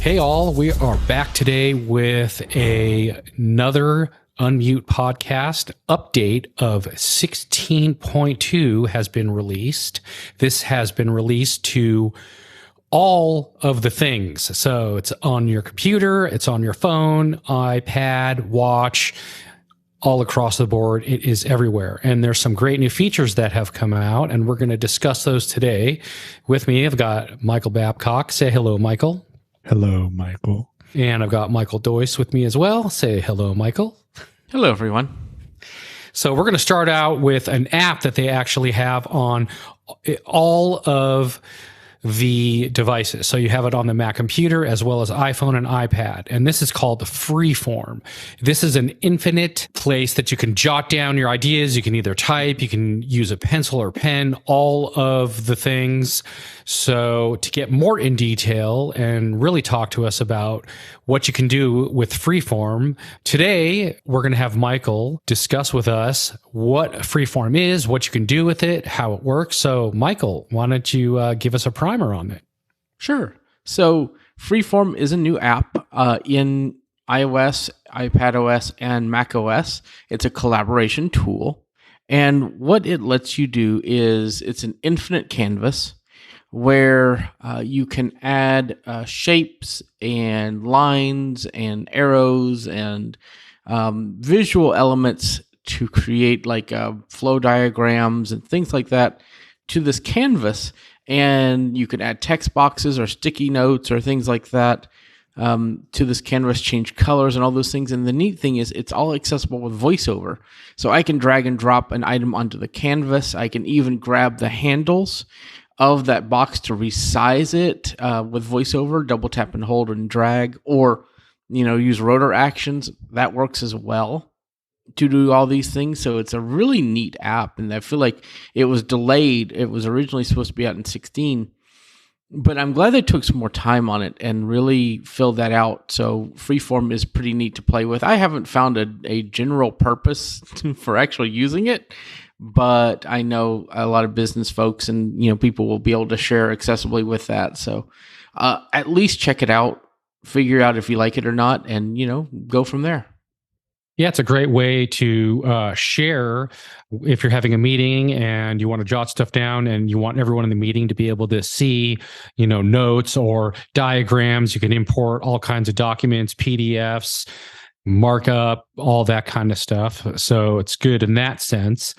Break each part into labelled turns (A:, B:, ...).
A: Hey all, we are back today with another Unmute podcast update of 16.2 has been released. This has been released to all of the things. So it's on your computer, it's on your phone, iPad, watch, all across the board. It is everywhere. And there's some great new features that have come out, and we're going to discuss those today. With me, I've got Michael Babcock. Say hello, Michael.
B: Hello, Michael.
A: And I've got Michael Doyce with me as well. Say hello, Michael.
C: Hello, everyone.
A: So we're going to start out with an app that they actually have on all of the devices. So you have it on the Mac computer as well as iPhone and iPad. And this is called the Freeform. This is an infinite place that you can jot down your ideas. You can either type, you can use a pencil or pen, all of the things. So to get more in detail and really talk to us about what you can do with Freeform, today we're going to have Michael discuss with us what Freeform is, what you can do with it, how it works. So Michael, why don't you give us a primer on it?
C: Sure. So Freeform is a new app in iOS, iPadOS, and macOS. It's a collaboration tool. And what it lets you do is it's an infinite canvas where you can add shapes and lines and arrows and visual elements to create like flow diagrams and things like that to this canvas. And you can add text boxes or sticky notes or things like that to this canvas, change colors and all those things. And the neat thing is it's all accessible with VoiceOver. So I can drag and drop an item onto the canvas. I can even grab the handles of that box to resize it with VoiceOver, double tap and hold and drag, or use rotor actions. That works as well to do all these things. So it's a really neat app, and I feel like it was delayed. It was originally supposed to be out in 16, but I'm glad they took some more time on it and really filled that out. So Freeform is pretty neat to play with. I haven't found a general purpose for actually using it, but I know a lot of business folks and people will be able to share accessibly with that. So at least check it out, figure out if you like it or not, and go from there.
A: Yeah, it's a great way to share if you're having a meeting and you want to jot stuff down and you want everyone in the meeting to be able to see, notes or diagrams. You can import all kinds of documents, PDFs, markup, all that kind of stuff. So it's good in that sense.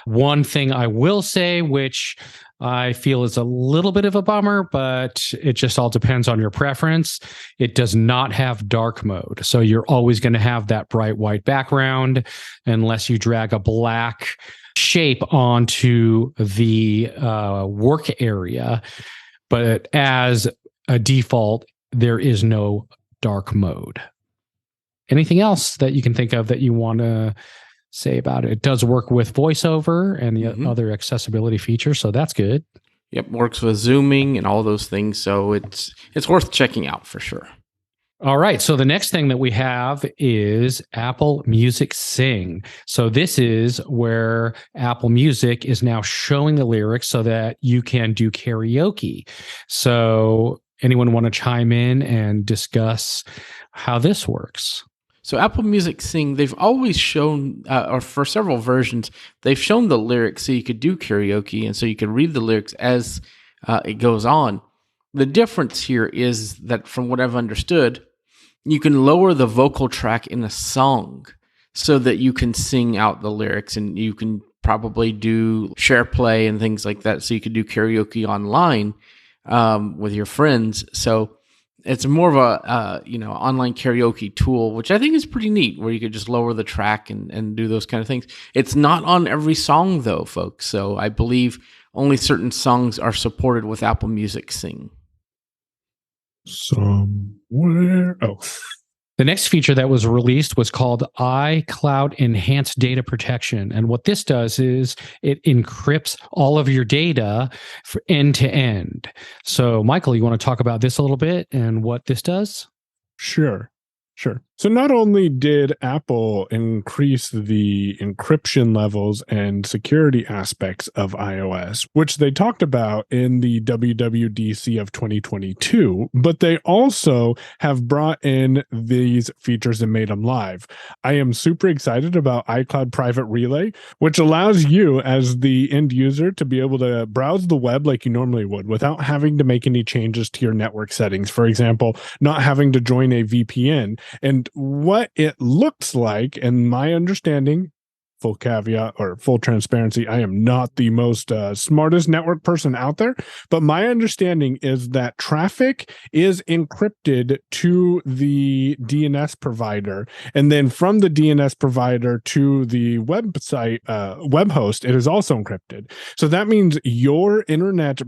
A: One thing I will say, which I feel is a little bit of a bummer, but it just all depends on your preference. It does not have dark mode. So you're always going to have that bright white background unless you drag a black shape onto the work area. But as a default, there is no dark mode. Anything else that you can think of that you want to say about it? It does work with VoiceOver and the other accessibility features, so that's good.
C: Yep, works with zooming and all those things, so it's worth checking out for sure.
A: All right, so the next thing that we have is Apple Music Sing. So this is where Apple Music is now showing the lyrics so that you can do karaoke. So anyone want to chime in and discuss how this works?
C: So Apple Music Sing, they've always shown, or for several versions, they've shown the lyrics so you could do karaoke, and so you could read the lyrics as it goes on. The difference here is that, from what I've understood, you can lower the vocal track in a song so that you can sing out the lyrics, and you can probably do share play and things like that, so you could do karaoke online with your friends. So it's more of a online karaoke tool, which I think is pretty neat, where you could just lower the track and do those kind of things. It's not on every song though, folks. So I believe only certain songs are supported with Apple Music Sing.
B: Somewhere. Oh.
A: The next feature that was released was called iCloud Enhanced Data Protection. And what this does is it encrypts all of your data for end to end. So, Michael, you want to talk about this a little bit and what this does?
B: Sure. So not only did Apple increase the encryption levels and security aspects of iOS, which they talked about in the WWDC of 2022, but they also have brought in these features and made them live. I am super excited about iCloud Private Relay, which allows you as the end user to be able to browse the web like you normally would without having to make any changes to your network settings. For example, not having to join a VPN. And what it looks like, and my understanding, full caveat or full transparency, I am not the most smartest network person out there, but my understanding is that traffic is encrypted to the DNS provider, and then from the DNS provider to the website web host, it is also encrypted. So that means your internet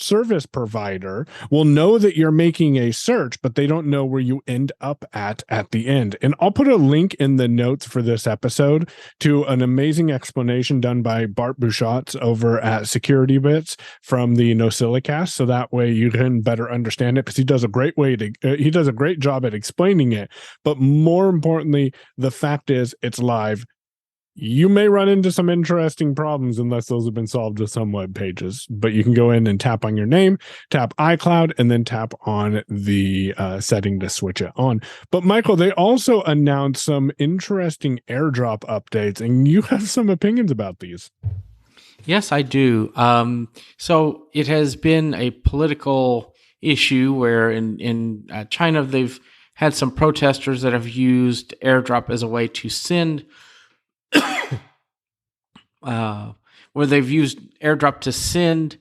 B: service provider will know that you're making a search, but they don't know where you end up at the end. And I'll put a link in the notes for this episode to an amazing explanation done by Bart Bouchatz over at Security Bits from the NosillaCast, so that way you can better understand it, because he does a great job at explaining it. But more importantly, the fact is it's live. You may run into some interesting problems unless those have been solved with some web pages, but you can go in and tap on your name, tap iCloud, and then tap on the setting to switch it on. But Michael, they also announced some interesting AirDrop updates, and you have some opinions about these.
C: Yes, I do. So it has been a political issue where in China, they've had some protesters that have used AirDrop as a way to send where they've used AirDrop to send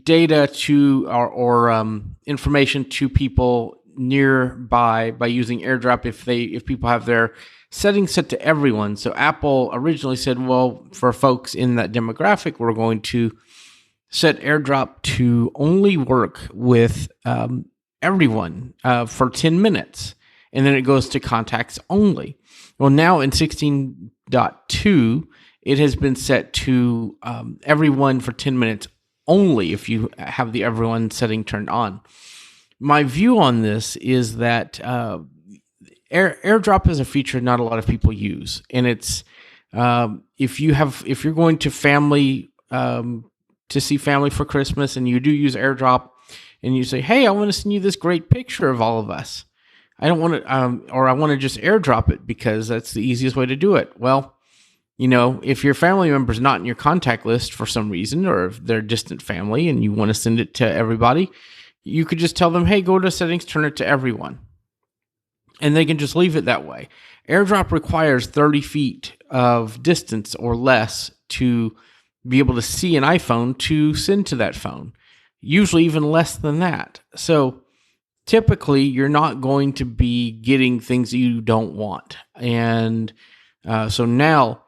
C: data to or information to people nearby by using AirDrop if people have their settings set to everyone. So Apple originally said, well, for folks in that demographic, we're going to set AirDrop to only work with everyone for 10 minutes, and then it goes to contacts only. Well, now in 16.2, it has been set to everyone for 10 minutes only if you have the everyone setting turned on. My view on this is that AirDrop is a feature not a lot of people use, and it's if you're going to family to see family for Christmas, and you do use AirDrop, and you say, "Hey, I want to send you this great picture of all of us. I don't want to, or I want to just AirDrop it because that's the easiest way to do it." Well, if your family member's not in your contact list for some reason, or if they're distant family and you want to send it to everybody, you could just tell them, "Hey, go to settings, turn it to everyone." And they can just leave it that way. AirDrop requires 30 feet of distance or less to be able to see an iPhone to send to that phone. Usually even less than that. So typically, you're not going to be getting things you don't want. And so now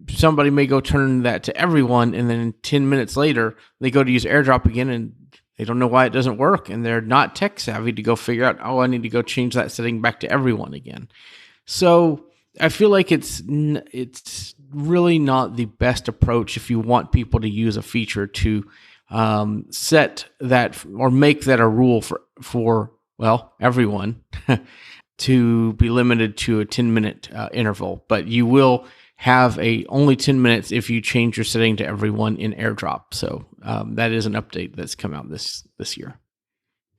C: somebody may go turn that to everyone, and then 10 minutes later, they go to use AirDrop again, and they don't know why it doesn't work. And they're not tech savvy to go figure out, I need to go change that setting back to everyone again. So I feel like it's really not the best approach if you want people to use a feature to set that or make that a rule for everyone to be limited to a 10-minute interval. But you will have only 10 minutes if you change your setting to everyone in AirDrop. So that is an update that's come out this year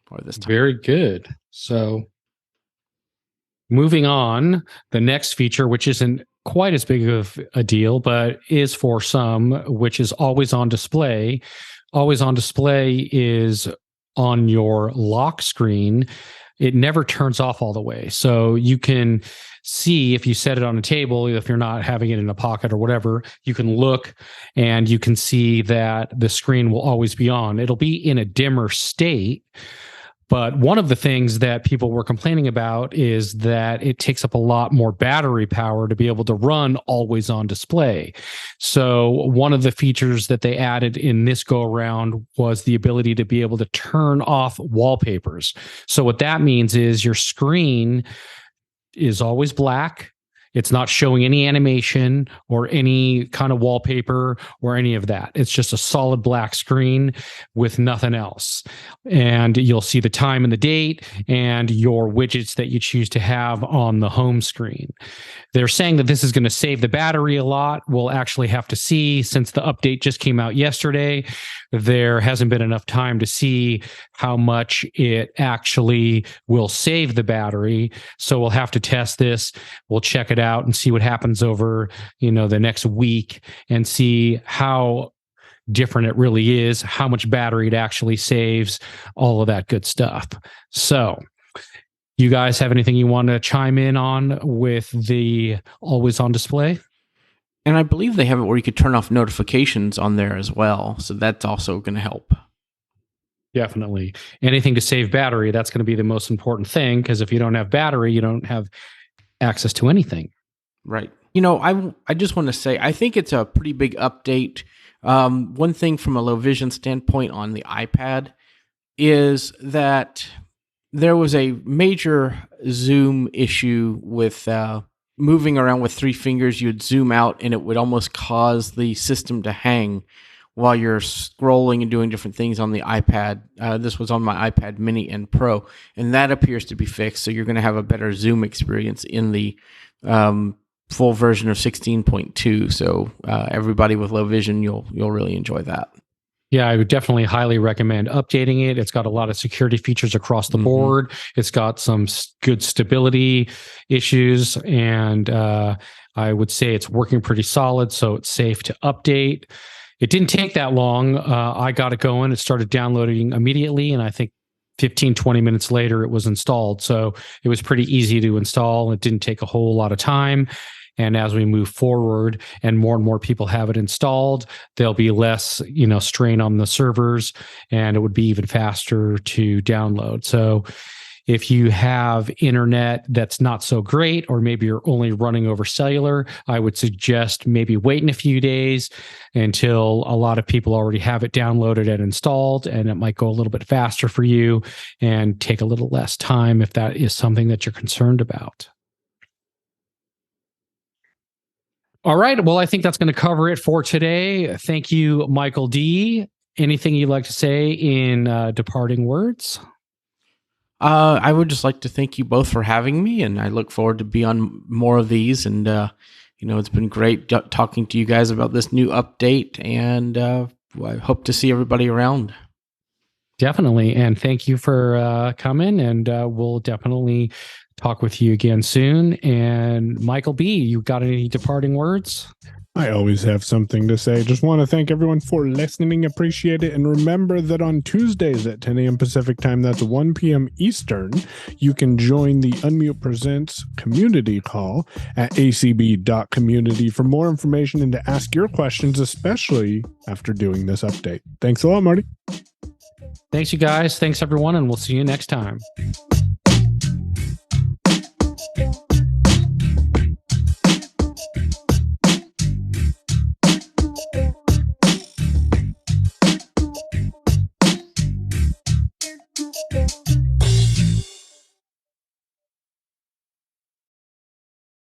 C: or this time.
A: Very good. So moving on, the next feature, which isn't quite as big of a deal, but is for some, which is always on display. Always on display is on your lock screen. It never turns off all the way. So you can see if you set it on a table, if you're not having it in a pocket or whatever, you can look and you can see that the screen will always be on. It'll be in a dimmer state. But one of the things that people were complaining about is that it takes up a lot more battery power to be able to run always on display. So one of the features that they added in this go around was the ability to be able to turn off wallpapers. So what that means is your screen is always black. It's not showing any animation or any kind of wallpaper or any of that. It's just a solid black screen with nothing else. And you'll see the time and the date and your widgets that you choose to have on the home screen. They're saying that this is going to save the battery a lot. We'll actually have to see, since the update just came out yesterday. There hasn't been enough time to see how much it actually will save the battery. So we'll have to test this. We'll check it out and see what happens over, the next week and see how different it really is, how much battery it actually saves, all of that good stuff. So you guys have anything you want to chime in on with the always on display?
C: And I believe they have it where you could turn off notifications on there as well. So that's also going to help.
A: Definitely. Anything to save battery, that's going to be the most important thing, because if you don't have battery, you don't have access to anything.
C: Right. I just want to say, I think it's a pretty big update. One thing from a low vision standpoint on the iPad is that there was a major zoom issue with moving around with 3 fingers. You'd zoom out and it would almost cause the system to hang while you're scrolling and doing different things on the iPad. This was on my iPad Mini and Pro, and that appears to be fixed. So you're going to have a better zoom experience in the full version of 16.2. So everybody with low vision, you'll really enjoy that.
A: Yeah, I would definitely highly recommend updating it. It's got a lot of security features across the board. It's got some good stability issues, and I would say it's working pretty solid, so it's safe to update. It didn't take that long. I got it going. It started downloading immediately, and I think 15, 20 minutes later, it was installed. So it was pretty easy to install. It didn't take a whole lot of time. And as we move forward and more people have it installed, there'll be less, strain on the servers, and it would be even faster to download. So if you have internet that's not so great, or maybe you're only running over cellular, I would suggest maybe waiting a few days until a lot of people already have it downloaded and installed, and it might go a little bit faster for you and take a little less time if that is something that you're concerned about. All right. Well, I think that's going to cover it for today. Thank you, Michael D. Anything you'd like to say in departing words?
C: I would just like to thank you both for having me, and I look forward to be on more of these. And, it's been great talking to you guys about this new update, and I hope to see everybody around.
A: Definitely. And thank you for coming, and we'll definitely talk with you again soon. And Michael B., you got any departing words?
B: I always have something to say. Just want to thank everyone for listening. Appreciate it. And remember that on Tuesdays at 10 a.m. Pacific time, that's 1 p.m. Eastern, you can join the Unmute Presents community call at acb.community for more information and to ask your questions, especially after doing this update. Thanks a lot, Marty.
A: Thanks, you guys. Thanks, everyone. And we'll see you next time.